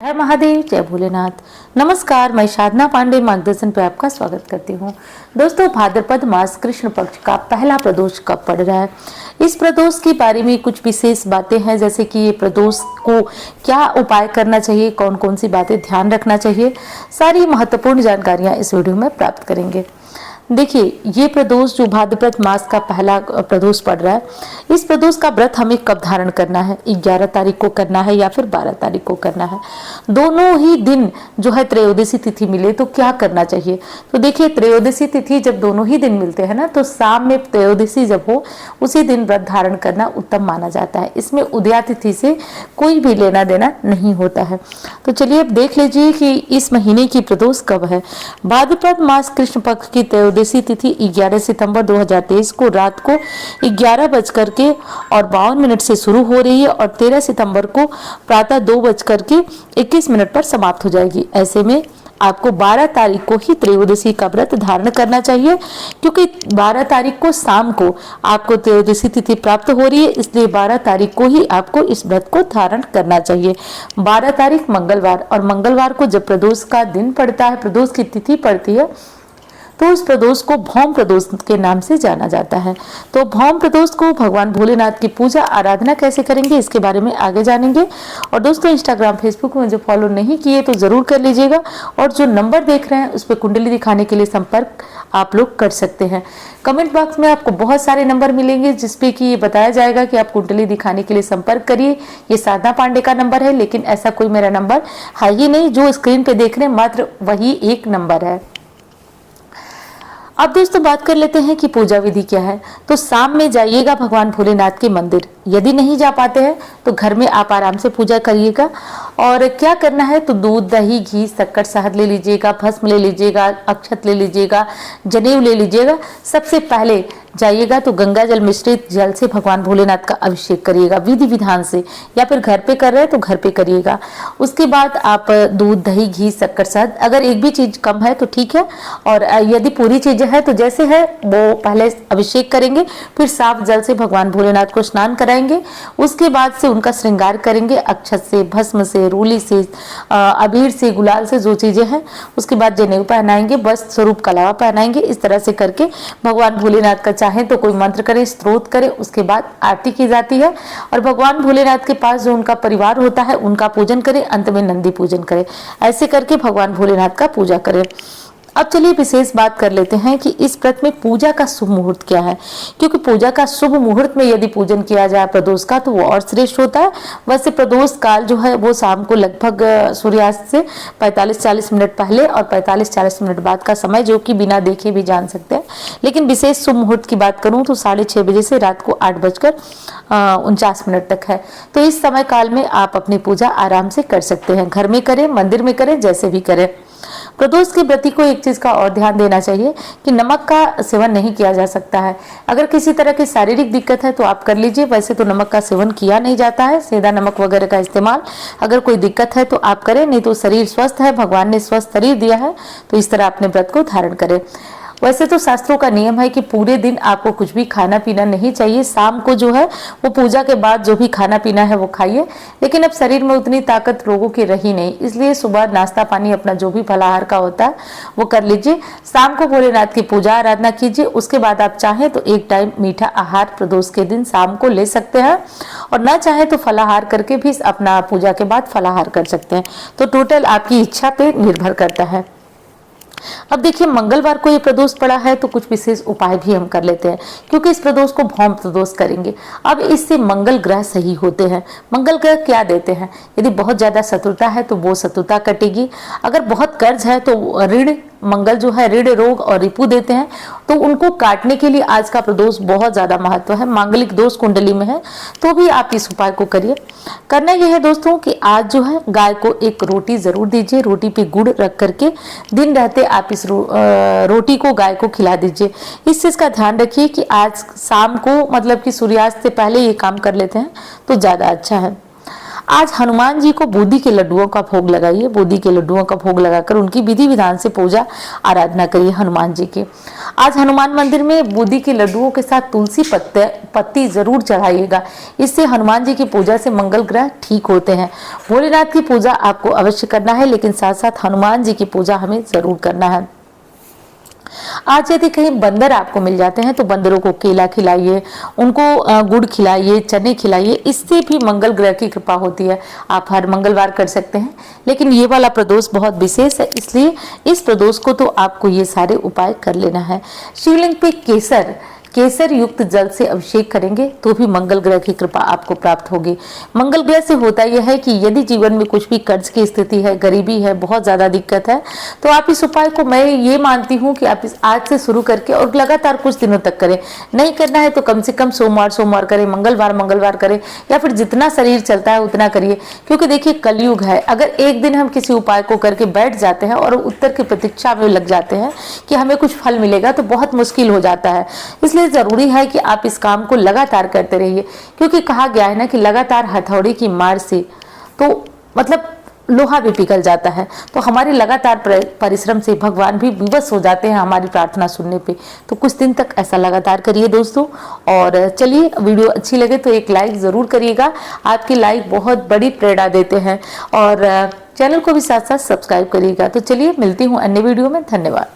हर महादेव, जय भोलेनाथ। नमस्कार, मैं साधना पांडे मार्गदर्शन पे आपका स्वागत करती हूँ। दोस्तों, भाद्रपद मास कृष्ण पक्ष का पहला प्रदोष कब पड़ रहा है, इस प्रदोष के बारे में कुछ विशेष बातें हैं, जैसे कि ये प्रदोष को क्या उपाय करना चाहिए, कौन कौन सी बातें ध्यान रखना चाहिए, सारी महत्वपूर्ण जानकारियां इस वीडियो में प्राप्त करेंगे। देखिए, ये प्रदोष जो भाद्रपद मास का पहला प्रदोष पड़ रहा है, इस प्रदोष का व्रत हमें कब धारण करना है, 11 तारीख को करना है या फिर 12 तारीख को करना है। दोनों ही दिन जो है त्रयोदशी तिथि मिले तो क्या करना चाहिए। तो देखिए, त्रयोदशी तिथि जब दोनों ही दिन मिलते हैं ना, तो शाम में त्रयोदशी जब हो उसी दिन व्रत धारण करना उत्तम माना जाता है। इसमें उदया तिथि से कोई भी लेना देना नहीं होता है। तो चलिए अब देख लीजिए कि इस महीने की प्रदोष कब है। भाद्रपद मास कृष्ण पक्ष की त्रयोदशी तिथि 11 सितंबर 2023 को रात को 11:52 से शुरू हो रही है और 13 सितंबर को प्रातः 2:21 पर समाप्त हो जाएगी। ऐसे में आपको 12 तारीख को ही त्रयोदशी का व्रत धारण करना चाहिए, क्योंकि 12 तारीख को शाम को आपको त्रयोदशी तिथि प्राप्त हो रही है, इसलिए 12 तारीख को ही आपको इस व्रत को धारण करना चाहिए। 12 तारीख मंगलवार, और मंगलवार को जब प्रदोष का दिन पड़ता है, प्रदोष की तिथि पड़ती है, तो उस प्रदोष को भौम प्रदोष के नाम से जाना जाता है। तो भौम प्रदोष को भगवान भोलेनाथ की पूजा आराधना कैसे करेंगे, इसके बारे में आगे जानेंगे। और दोस्तों, इंस्टाग्राम फेसबुक में जो फॉलो नहीं किए तो जरूर कर लीजिएगा, और जो नंबर देख रहे हैं उस पर कुंडली दिखाने के लिए संपर्क आप लोग कर सकते हैं। कमेंट बॉक्स में आपको बहुत सारे नंबर मिलेंगे जिसपे कि ये बताया जाएगा कि आप कुंडली दिखाने के लिए संपर्क करिए। ये साधना पांडे का नंबर है, लेकिन ऐसा कोई मेरा नंबर है ही नहीं। जो स्क्रीन पे देख रहे हैं मात्र वही एक नंबर है। अब दोस्तों बात कर लेते हैं कि पूजा विधि क्या है। तो शाम में जाइएगा भगवान भोलेनाथ के मंदिर। यदि नहीं जा पाते हैं तो घर में आप आराम से पूजा करिएगा। और क्या करना है, तो दूध, दही, घी, शक्कर, शहद ले लीजिएगा, भस्म ले लीजिएगा, अक्षत ले लीजिएगा, जनेऊ ले लीजिएगा। सबसे पहले जाइएगा तो गंगा जल मिश्रित जल से भगवान भोलेनाथ का अभिषेक करिएगा विधि विधान से, या फिर घर पे कर रहे हैं तो घर पे करिएगा। उसके बाद आप दूध, दही, घी, शक्कर, शहद, अगर एक भी चीज कम है तो ठीक है, और यदि पूरी चीजें है तो जैसे है वो पहले अभिषेक करेंगे, फिर साफ जल से भगवान भोलेनाथ को स्नान कराएंगे। उसके बाद से उनका श्रृंगार करेंगे अक्षत से, भस्म से, रूली से, अबीर से, गुलाल से, जो चीजें हैं। उसके बाद जनेऊ पहनाएंगे, बस स्वरूप कलावा पहनाएंगे। इस तरह से करके भगवान भोलेनाथ का चाहे तो कोई मंत्र करें, स्तोत्र करें। उसके बाद आरती की जाती है, और भगवान भोलेनाथ के पास जो उनका परिवार होता है उनका पूजन करें, अंत में नंदी पूजन करें। ऐसे करके भगवान भोलेनाथ का पूजा करें। अब चलिए विशेष बात कर लेते हैं कि इस व्रत में पूजा का शुभ मुहूर्त क्या है, क्योंकि पूजा का शुभ मुहूर्त में यदि पूजन किया जाए प्रदोष का तो वो और श्रेष्ठ होता है। वैसे प्रदोष काल जो है वो शाम को लगभग सूर्यास्त से 45-40 मिनट पहले और 45-40 मिनट बाद का समय, जो कि बिना देखे भी जान सकते हैं। लेकिन विशेष शुभ मुहूर्त की बात करूं तो 6:30 बजे से रात को 8:49 तक है। तो इस समय काल में आप अपनी पूजा आराम से कर सकते हैं, घर में करें, मंदिर में करें, जैसे भी करें। प्रदोष के व्रती को एक चीज का और ध्यान देना चाहिए कि नमक का सेवन नहीं किया जा सकता है। अगर किसी तरह की शारीरिक दिक्कत है तो आप कर लीजिए, वैसे तो नमक का सेवन किया नहीं जाता है। सेंधा नमक वगैरह का इस्तेमाल, अगर कोई दिक्कत है तो आप करें, नहीं तो शरीर स्वस्थ है, भगवान ने स्वस्थ शरीर दिया है, तो इस तरह अपने व्रत को धारण करें। वैसे तो शास्त्रों का नियम है कि पूरे दिन आपको कुछ भी खाना पीना नहीं चाहिए। शाम को जो है वो पूजा के बाद जो भी खाना पीना है वो खाइए, लेकिन अब शरीर में उतनी ताकत लोगों की रही नहीं, इसलिए सुबह नाश्ता पानी अपना जो भी फलाहार का होता है वो कर लीजिए। शाम को भोलेनाथ की पूजा आराधना कीजिए। उसके बाद आप चाहें तो एक टाइम मीठा आहार प्रदोष के दिन शाम को ले सकते हैं, और ना चाहे तो फलाहार करके भी अपना पूजा के बाद फलाहार कर सकते हैं। तो टोटल आपकी इच्छा पे निर्भर करता है। अब देखिए, मंगलवार को ये प्रदोष पड़ा है तो कुछ विशेष उपाय भी हम कर लेते हैं, क्योंकि इस प्रदोष को भौम प्रदोष करेंगे। अब इससे मंगल ग्रह सही होते हैं। मंगल ग्रह क्या देते हैं, यदि बहुत ज्यादा शत्रुता है तो वो शत्रुता कटेगी। अगर बहुत कर्ज है तो ऋण, मंगल जो है ऋण, रोग और रिपु देते हैं, तो उनको काटने के लिए आज का प्रदोष बहुत ज्यादा महत्व है। मांगलिक दोष कुंडली में है तो भी आप इस उपाय को करिए। करना यह है दोस्तों कि आज जो है गाय को एक रोटी जरूर दीजिए, रोटी पे गुड़ रख करके दिन रहते आप इस रोटी को गाय को खिला दीजिए। इस चीज का ध्यान रखिए कि आज शाम को, मतलब कि सूर्यास्त से पहले ये काम कर लेते हैं तो ज्यादा अच्छा है। आज हनुमान जी को बूंदी के लड्डुओं का भोग लगाइए। बूंदी के लड्डुओं का भोग लगाकर उनकी विधि विधान से पूजा आराधना करिए हनुमान जी की। आज हनुमान मंदिर में बूंदी के लड्डुओं के साथ तुलसी पत्ती जरूर चढ़ाइएगा। इससे हनुमान जी की पूजा से मंगल ग्रह ठीक होते हैं। भोलेनाथ की पूजा आपको अवश्य करना है, लेकिन साथ साथ हनुमान जी की पूजा हमें जरूर करना है। आज यदि कहीं बंदर आपको मिल जाते हैं तो बंदरों को केला खिलाइए, उनको गुड़ खिलाइए, चने खिलाइए। इससे भी मंगल ग्रह की कृपा होती है। आप हर मंगलवार कर सकते हैं, लेकिन ये वाला प्रदोष बहुत विशेष है, इसलिए इस प्रदोष को तो आपको ये सारे उपाय कर लेना है। शिवलिंग पे केसर युक्त जल से अभिषेक करेंगे तो भी मंगल ग्रह की कृपा आपको प्राप्त होगी। मंगल ग्रह से होता यह है कि यदि जीवन में कुछ भी कर्ज की स्थिति है, गरीबी है, बहुत ज्यादा दिक्कत है, तो आप इस उपाय को, मैं ये मानती हूँ कि आप इस आज से शुरू करके और लगातार कुछ दिनों तक करें। नहीं करना है तो कम से कम सोमवार करें, मंगलवार करें, या फिर जितना शरीर चलता है उतना करिए। क्योंकि देखिए कलयुग है, अगर एक दिन हम किसी उपाय को करके बैठ जाते हैं और उत्तर की प्रतीक्षा में लग जाते हैं कि हमें कुछ फल मिलेगा, तो बहुत मुश्किल हो जाता है। इसलिए जरूरी है कि आप इस काम को लगातार करते रहिए, क्योंकि कहा गया है ना कि लगातार हथौड़ी की मार से तो मतलब लोहा भी पिघल जाता है। तो हमारे लगातार परिश्रम से भगवान भी विवश हो जाते हैं हमारी प्रार्थना सुनने पे। तो कुछ दिन तक ऐसा लगातार करिए दोस्तों। और चलिए, वीडियो अच्छी लगे तो एक लाइक जरूर करिएगा। आपके लाइक बहुत बड़ी प्रेरणा देते हैं, और चैनल को भी साथ साथ सब्सक्राइब करिएगा। तो चलिए, मिलती हूँ अन्य वीडियो में। धन्यवाद।